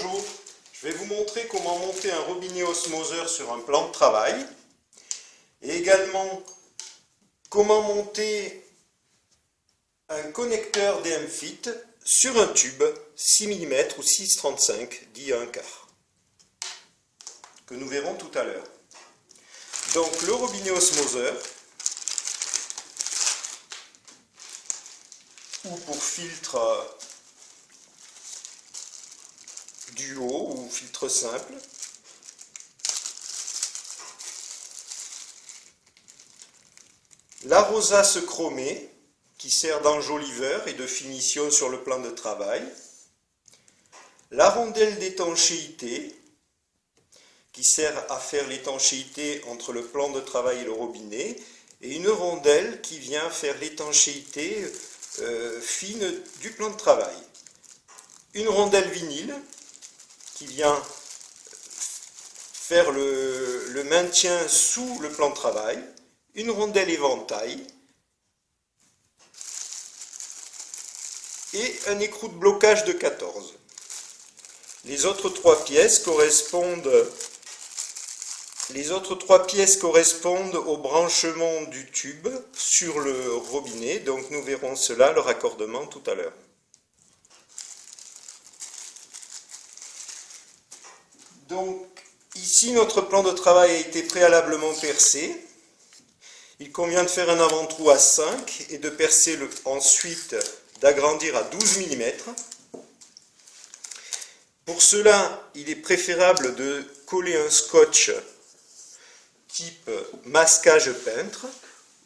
bonjour, je vais vous montrer comment monter un robinet osmoseur sur un plan de travail et également comment monter un connecteur DM-FIT sur un tube 6 mm ou 6,35 dit 1/4 que nous verrons tout à l'heure. Donc le robinet osmoseur ou pour filtre duo ou filtre simple. La rosace chromée qui sert d'enjoliveur et de finition sur le plan de travail. La rondelle d'étanchéité qui sert à faire l'étanchéité entre le plan de travail et le robinet. Et une rondelle qui vient faire l'étanchéité fine du plan de travail. Une rondelle vinyle qui vient faire le maintien sous le plan de travail, une rondelle éventail et un écrou de blocage de 14. Les autres trois pièces correspondent au branchement du tube sur le robinet, donc nous verrons cela, le raccordement tout à l'heure. Donc ici notre plan de travail a été préalablement percé. Il convient de faire un avant-trou à 5 et de percer ensuite d'agrandir à 12 mm. Pour cela, il est préférable de coller un scotch type masquage peintre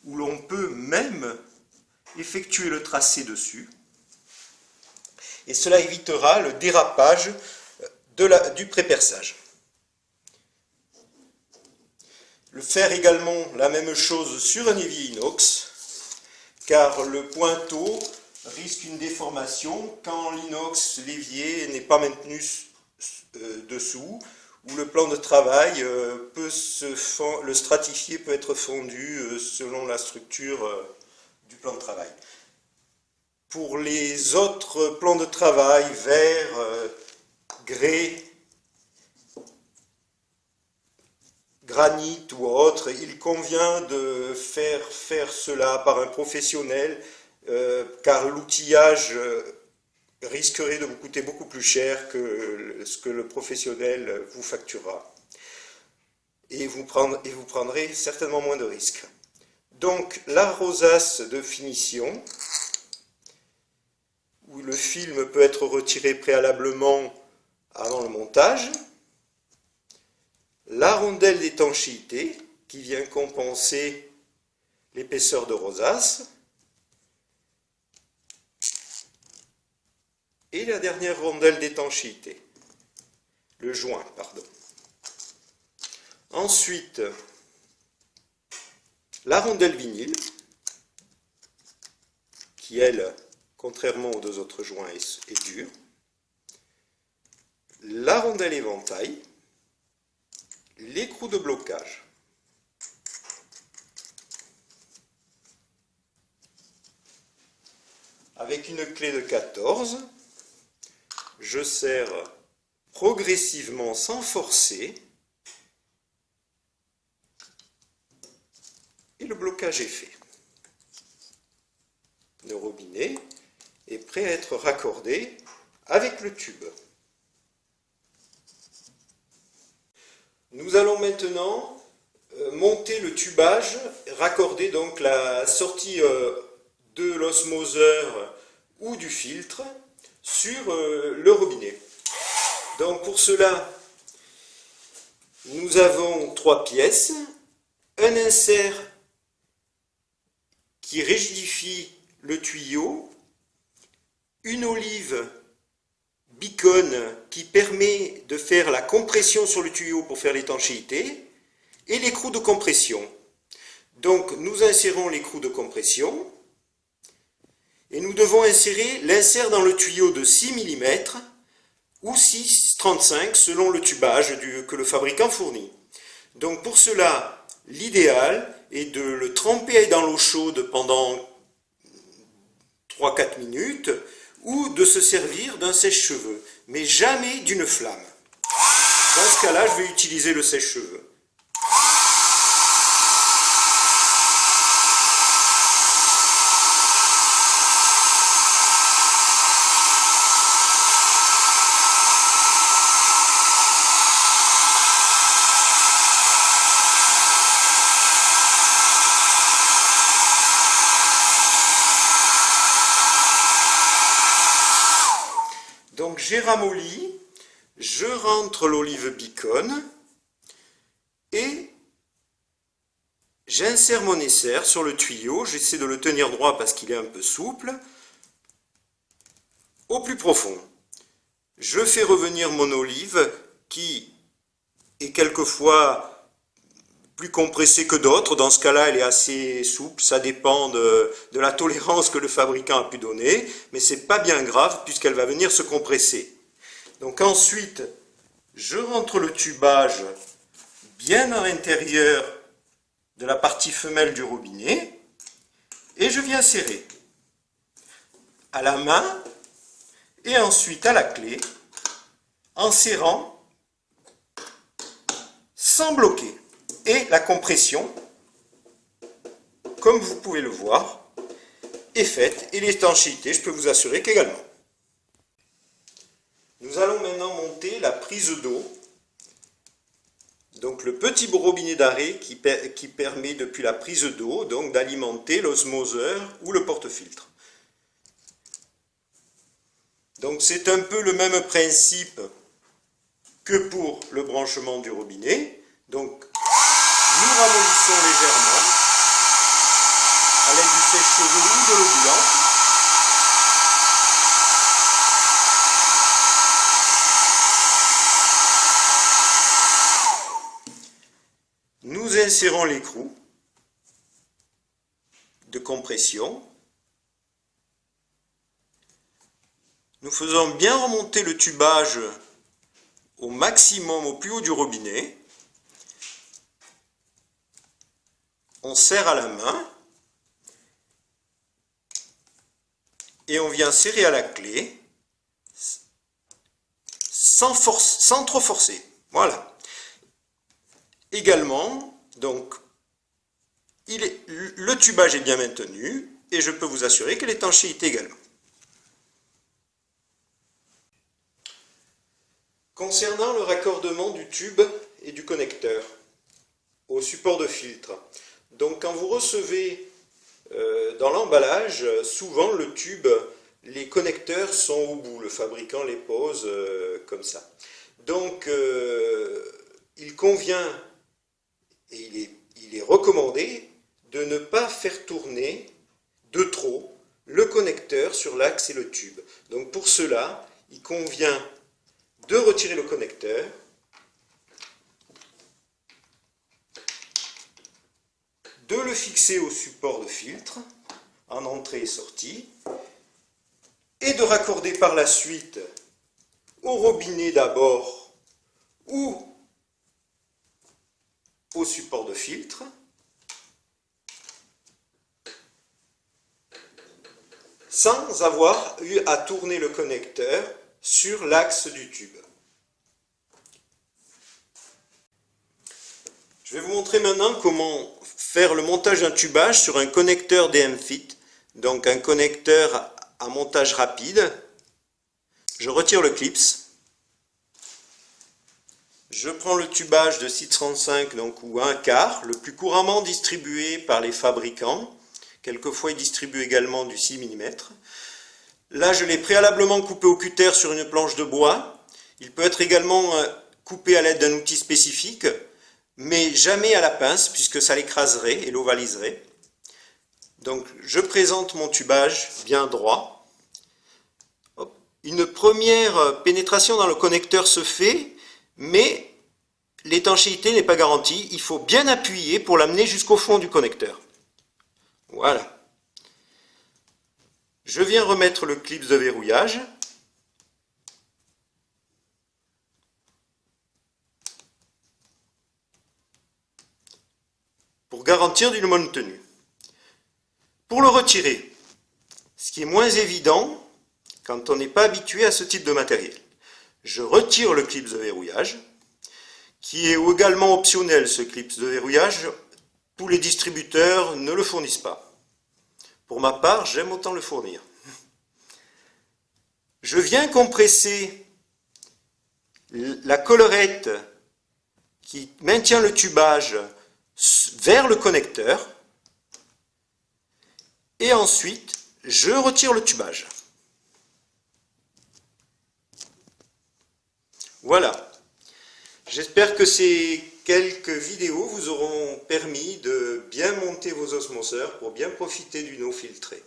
où l'on peut même effectuer le tracé dessus. Et cela évitera le dérapage du pré-perçage. Faire également la même chose sur un évier inox, car le pointeau risque une déformation quand l'inox, l'évier, n'est pas maintenu dessous, où le plan de travail le stratifié peut être fondu selon la structure du plan de travail. Pour les autres plans de travail, verre, grès, granit ou autre, il convient de faire cela par un professionnel car l'outillage risquerait de vous coûter beaucoup plus cher que ce que le professionnel vous facturera. Et vous prendrez certainement moins de risques. Donc la rosace de finition, où le film peut être retiré préalablement avant le montage. La rondelle d'étanchéité qui vient compenser l'épaisseur de rosace. Et la dernière rondelle d'étanchéité, le joint, pardon. Ensuite, la rondelle vinyle, qui elle, contrairement aux deux autres joints, est dure. La rondelle éventail, l'écrou de blocage. Avec une clé de 14, je serre progressivement sans forcer et le blocage est fait. Le robinet est prêt à être raccordé avec le tube. Nous allons maintenant monter le tubage, raccorder donc la sortie de l'osmoseur ou du filtre sur le robinet. Donc pour cela, nous avons trois pièces, un insert qui rigidifie le tuyau, une olive bicone qui permet de faire la compression sur le tuyau pour faire l'étanchéité et l'écrou de compression. Donc nous insérons l'écrou de compression et nous devons insérer l'insert dans le tuyau de 6 mm ou 6,35 selon le tubage que le fabricant fournit. Donc pour cela, l'idéal est de le tremper dans l'eau chaude pendant 3-4 minutes ou de se servir d'un sèche-cheveux. mais jamais d'une flamme. Dans ce cas-là, je vais utiliser le sèche-cheveux. Donc j'ai ramolli, je rentre l'olive bacon et j'insère mon esser sur le tuyau. J'essaie de le tenir droit parce qu'il est un peu souple, au plus profond. Je fais revenir mon olive qui est quelquefois plus compressée que d'autres. Dans ce cas-là, elle est assez souple. Ça dépend de la tolérance que le fabricant a pu donner, mais c'est pas bien grave puisqu'elle va venir se compresser. Donc ensuite, je rentre le tubage bien à l'intérieur de la partie femelle du robinet et je viens serrer à la main et ensuite à la clé en serrant sans bloquer. Et la compression, comme vous pouvez le voir, est faite et l'étanchéité, je peux vous assurer qu'également. Nous allons maintenant monter la prise d'eau, donc le petit robinet d'arrêt qui permet depuis la prise d'eau donc d'alimenter l'osmoseur ou le porte-filtre. Donc c'est un peu le même principe que pour le branchement du robinet. Donc nous ramollissons légèrement à l'aide du sèche-cheveux ou de l'eau bouillante. Nous insérons l'écrou de compression. Nous faisons bien remonter le tubage au maximum, au plus haut du robinet. On serre à la main et on vient serrer à la clé sans trop forcer. Voilà. Également, donc, le tubage est bien maintenu et je peux vous assurer que l'étanchéité également. Concernant le raccordement du tube et du connecteur au support de filtre, donc quand vous recevez dans l'emballage, souvent le tube, les connecteurs sont au bout, le fabricant les pose comme ça. Donc il convient et il est recommandé de ne pas faire tourner de trop le connecteur sur l'axe et le tube. Donc pour cela, il convient de retirer le connecteur, de le fixer au support de filtre, en entrée et sortie, et de raccorder par la suite au robinet d'abord ou au support de filtre, sans avoir eu à tourner le connecteur sur l'axe du tube. Je vais vous montrer maintenant comment faire le montage d'un tubage sur un connecteur DM-FIT, donc un connecteur à montage rapide. Je retire le clips. Je prends le tubage de 635 donc, ou 1/4, le plus couramment distribué par les fabricants. Quelquefois, ils distribuent également du 6 mm. Là, je l'ai préalablement coupé au cutter sur une planche de bois. Il peut être également coupé à l'aide d'un outil spécifique, mais jamais à la pince, puisque ça l'écraserait et l'ovaliserait. Donc, je présente mon tubage bien droit. Hop. Une première pénétration dans le connecteur se fait, mais l'étanchéité n'est pas garantie. Il faut bien appuyer pour l'amener jusqu'au fond du connecteur. Voilà. Je viens remettre le clip de verrouillage. Pour garantir d'une bonne tenue. Pour le retirer, ce qui est moins évident quand on n'est pas habitué à ce type de matériel. je retire le clip de verrouillage, qui est également optionnel, ce clip de verrouillage. Tous les distributeurs ne le fournissent pas. Pour ma part, j'aime autant le fournir. Je viens compresser la collerette qui maintient le tubage vers le connecteur. Et ensuite, je retire le tubage. Voilà. J'espère que ces quelques vidéos vous auront permis de bien monter vos osmoseurs pour bien profiter d'une eau filtrée.